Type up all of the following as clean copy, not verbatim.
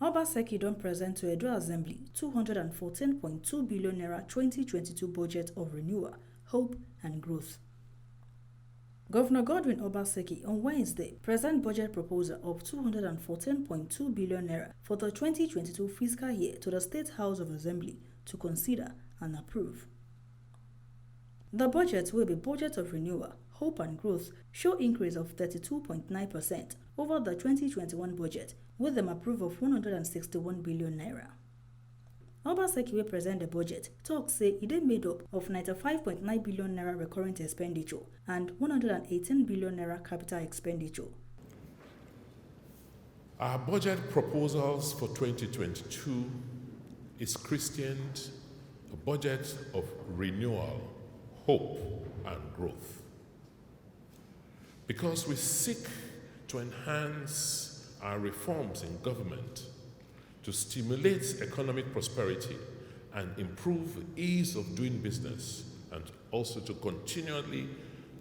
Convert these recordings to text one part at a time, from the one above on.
Obaseki don present to Edo Assembly 214.2 billion naira 2022 budget of renewal, hope and growth. Governor Godwin Obaseki on Wednesday present budget proposal of 214.2 billion naira for the 2022 fiscal year to the State House of Assembly to consider and approve. The budget will be budget of renewal, hope and growth, show increase of 32.9% over the 2021 budget with them approve of 161 billion naira. Obaseki will present the budget, talk say it is made up of 95.9 billion naira recurrent expenditure and 118 billion naira capital expenditure. Our budget proposals for 2022 is christened a budget of renewal, hope and growth. Because we seek to enhance our reforms in government to stimulate economic prosperity and improve ease of doing business, and also to continually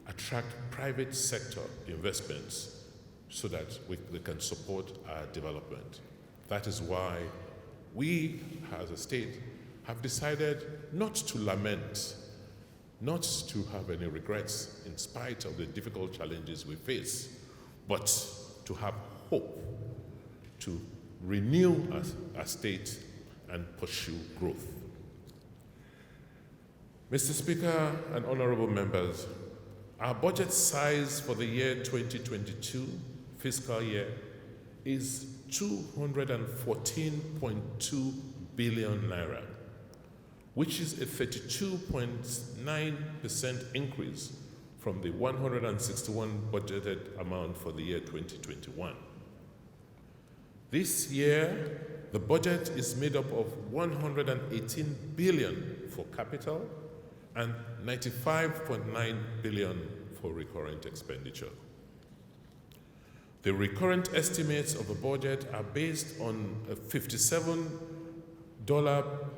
attract private sector investments so that they can support our development. That is why we, as a state, have decided not to lament, not to have any regrets in spite of the difficult challenges we face, but to have hope, to renew our state and pursue growth. Mr. Speaker and honorable members, our budget size for the year 2022 fiscal year is 214.2 billion naira, which is a 32.9% increase from the 161 budgeted amount for the year 2021. This year, the budget is made up of 118 billion for capital and 95.9 billion for recurrent expenditure. The recurrent estimates of the budget are based on a $57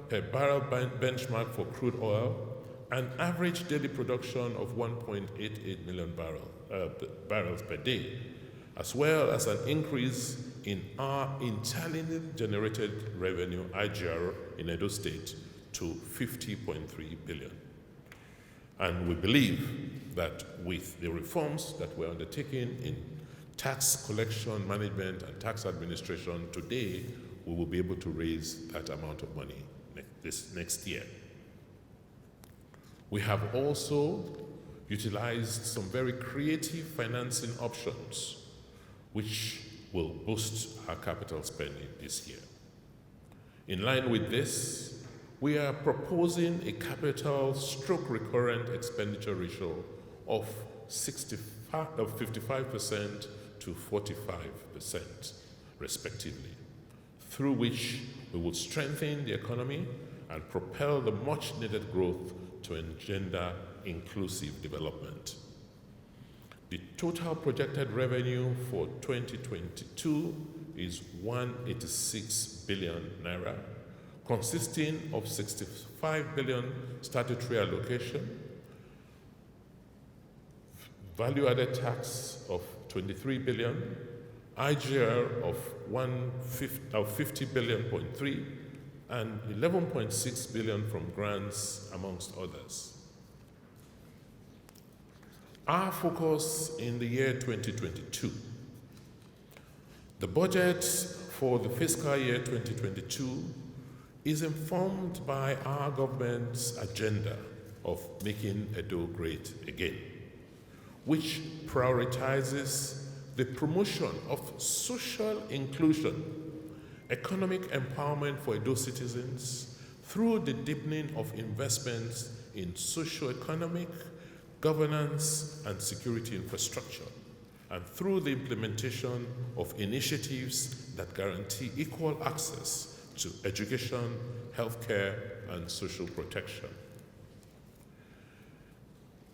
per barrel benchmark for crude oil, an average daily production of 1.88 million barrels per day, as well as an increase in our internally generated revenue, IGR, in Edo State to 50.3 billion. And we believe that with the reforms that we're undertaking in tax collection, management, and tax administration today, we will be able to raise that amount of money this next year. We have also utilized some very creative financing options which will boost our capital spending this year. In line with this, we are proposing a capital stroke recurrent expenditure ratio of 55% to 45%, respectively, through which we will strengthen the economy and propel the much-needed growth to engender inclusive development. The total projected revenue for 2022 is 186 billion naira, consisting of 65 billion statutory allocation, value-added tax of 23 billion, IGR of 50 billion.3, and 11.6 billion from grants, amongst others. Our focus in the year 2022. The budget for the fiscal year 2022 is informed by our government's agenda of making Edo great again, which prioritizes the promotion of social inclusion, economic empowerment for Edo citizens through the deepening of investments in socio-economic, governance, and security infrastructure, and through the implementation of initiatives that guarantee equal access to education, healthcare, and social protection.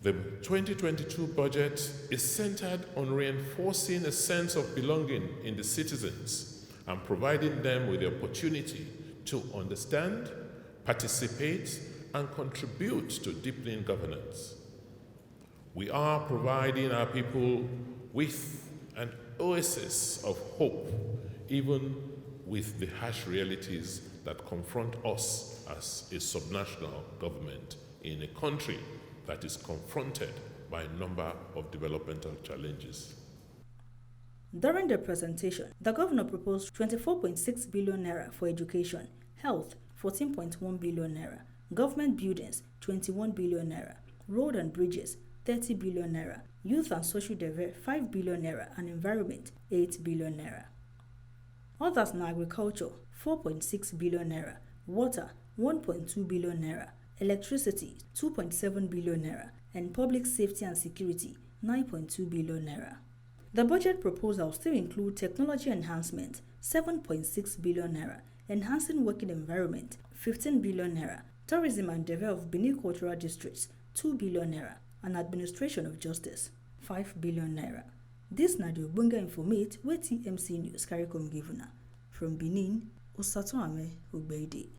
The 2022 budget is centered on reinforcing a sense of belonging in the citizens and providing them with the opportunity to understand, participate, and contribute to deepening governance. We are providing our people with an oasis of hope, even with the harsh realities that confront us as a subnational government in a country that is confronted by a number of developmental challenges. During the presentation, the governor proposed 24.6 billion naira for education, health 14.1 billion naira, government buildings 21 billion naira, road and bridges 30 billion naira, youth and social development 5 billion naira, and environment 8 billion naira. Others in agriculture 4.6 billion naira, water 1.2 billion naira, electricity 2.7 billion naira, and public safety and security 9.2 billion naira. The budget proposal still include technology enhancement 7.6 billion naira, enhancing working environment 15 billion naira, tourism and development of Benin cultural districts 2 billion naira, and administration of justice 5 billion naira. This na the ogbonge informate wey TMC News carry come give una. From Benin, Osatoame Ogbeide.